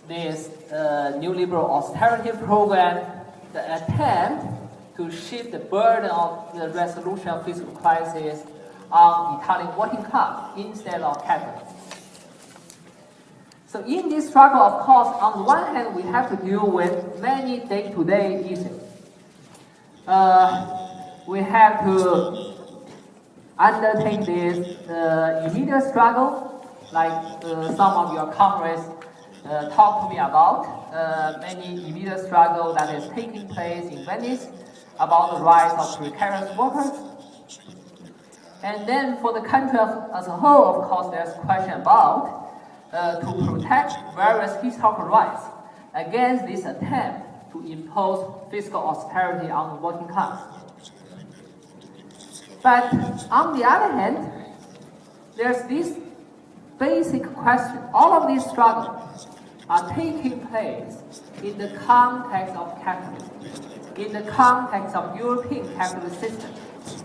this neoliberal austerity program, the attempt to shift the burden of the resolution of fiscal crisis on Italian working class instead of capitalists. So in this struggle, of course, on the one hand, we have to deal with many day-to-day issues. We have to undertake this immediate struggle, like some of your comrades talked to me about, many immediate struggle that is taking place in Venice about the rights of precarious workers. And then for the country as a whole, of course, there's a question about to protect various historical rights against this attempt to impose fiscal austerity on the working class. But on the other hand, there's this basic question. All of these struggles are taking place in the context of capitalism, in the context of European capitalist system,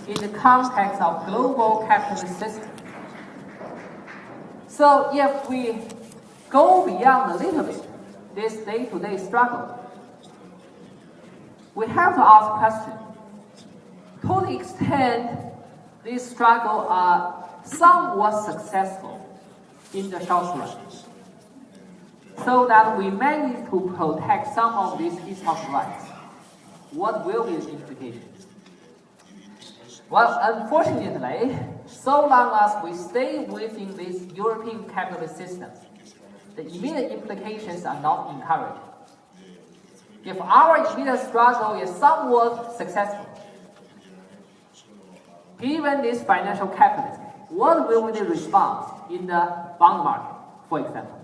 in the context of global capitalist system. So if we go beyond a little bit this day-to-day struggle, we have to ask a question. To the extent these struggles are somewhat successful in the short run, so that we manage to protect some of these historical rights, what will be the implications? Well, unfortunately, so long as we stay within this European capitalist system, the immediate implications are not encouraging. If our immediate struggle is somewhat successful, given this financial capitalism, what will be the response in the bond market, for example?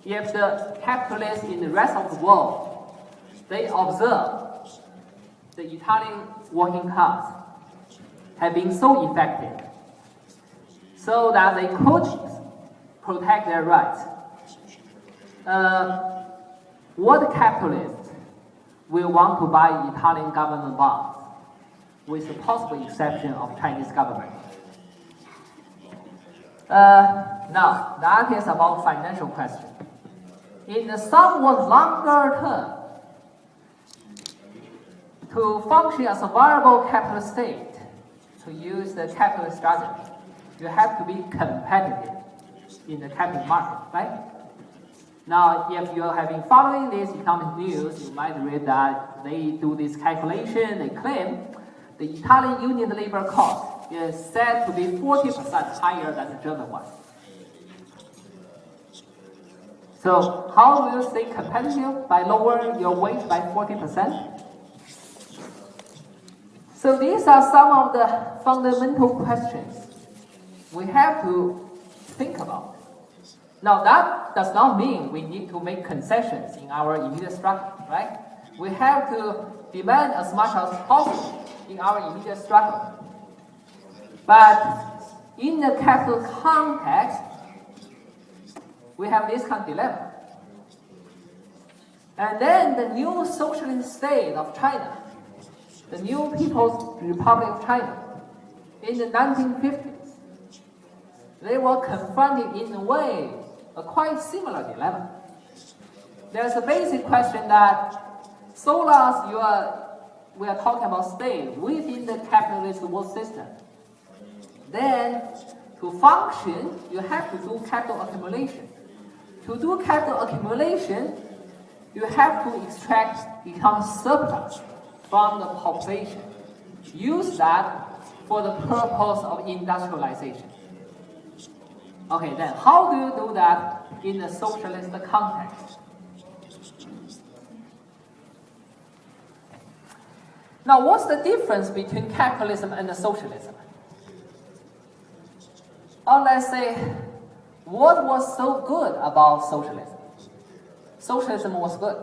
If the capitalists in the rest of the world, they observe the Italian working class have been so effective so that they could protect their rights, what capitalists will want to buy Italian government bonds, with the possible exception of Chinese government? Now, that is about financial question. In the somewhat longer term, to function as a viable capitalist state, to use the capitalist strategy, you have to be competitive in the capital market, right? Now, if you have been following this economic news, you might read that they do this calculation, they claim the Italian union labor cost is said to be 40% higher than the German one. So how will you stay competitive? By lowering your wage by 40%? So these are some of the fundamental questions we have to think about. Now that does not mean we need to make concessions in our immediate struggle, right? We have to demand as much as possible in our immediate struggle. But in the capital context, we have this kind of dilemma. And then the new socialist state of China, the new People's Republic of China, in the 1950s, they were confronted in a way a quite similar dilemma. There's a basic question that so long as we are talking about state within the capitalist world system, then to function, you have to do capital accumulation. To do capital accumulation, you have to extract economic surplus from the population. Use that for the purpose of industrialization. Okay, then how do you do that in a socialist context? Now, what's the difference between capitalism and socialism? Or let's say, what was so good about socialism? Socialism was good.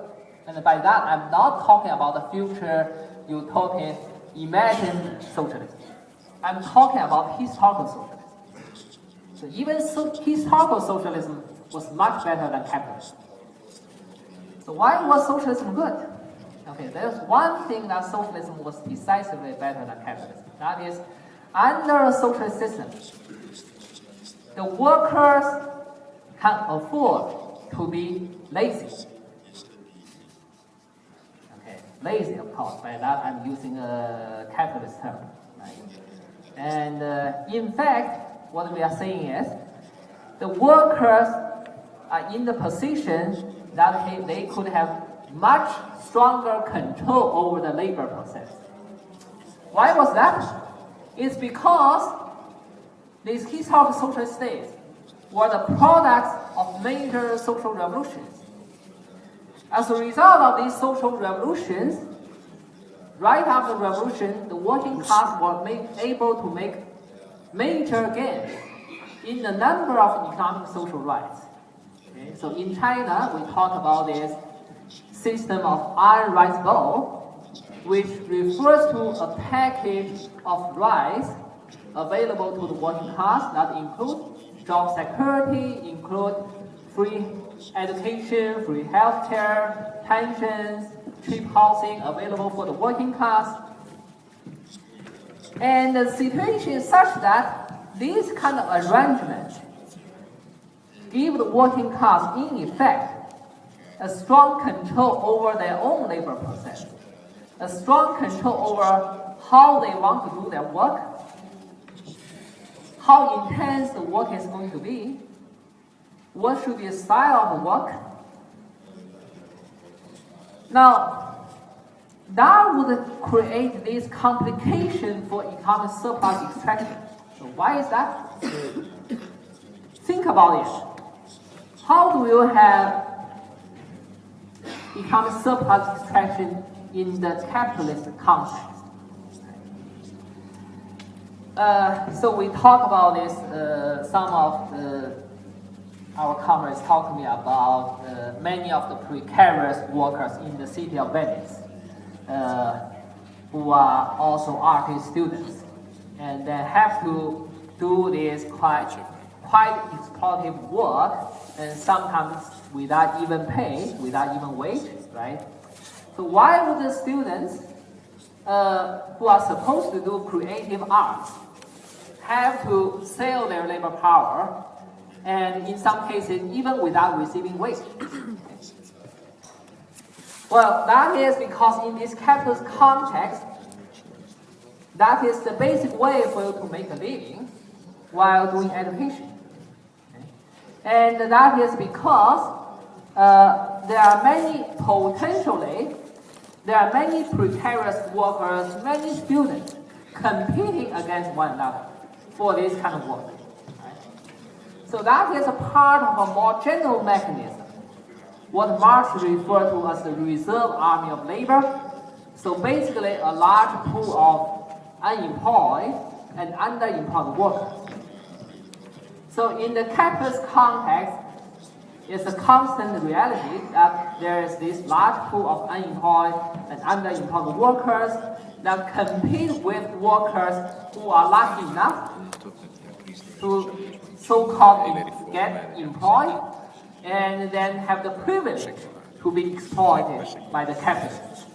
And by that, I'm not talking about the future utopian imagined socialism. I'm talking about historical socialism. So even historical socialism was much better than capitalism. So why was socialism good? Okay, there's one thing that socialism was decisively better than capitalism. That is, under a socialist system, the workers can afford to be lazy. Okay, lazy, of course. By that, I'm using a capitalist term. Right? And in fact, what we are saying is the workers are in the position that they could have much stronger control over the labor process. Why was that? It's because these historical socialist states were the products of major social revolutions. As a result of these social revolutions, right after the revolution, the working class were able to make major gains in the number of economic social rights. Okay? So in China, we talk about this system of iron rights bowl, which refers to a package of rights available to the working class that include job security, include free education, free healthcare, pensions, cheap housing available for the working class. And the situation is such that these kind of arrangements give the working class, in effect, a strong control over their own labor process, a strong control over how they want to do their work, how intense the work is going to be, what should be the style of the work. Now, that would create this complication for economic surplus extraction. So why is that? Think about it. How do you have economic surplus extraction in the capitalist context? So we talk about this, some of our comrades talk to me about many of the precarious workers in the city of Venice, who are also art students, and they have to do this quite exploitative work, and sometimes without even pay, without even wage, right? So why would the students who are supposed to do creative arts have to sell their labor power, and in some cases even without receiving wage? Well, that is because in this capitalist context, that is the basic way for you to make a living while doing education. Okay? And that is because there are many precarious workers, many students competing against one another for this kind of work. Right? So that is a part of a more general mechanism, what Marx referred to as the reserve army of labor. So basically a large pool of unemployed and underemployed workers. So in the capitalist context, it's a constant reality that there is this large pool of unemployed and underemployed workers that compete with workers who are lucky enough to so-called get employed and then have the privilege to be exploited by the capitalists.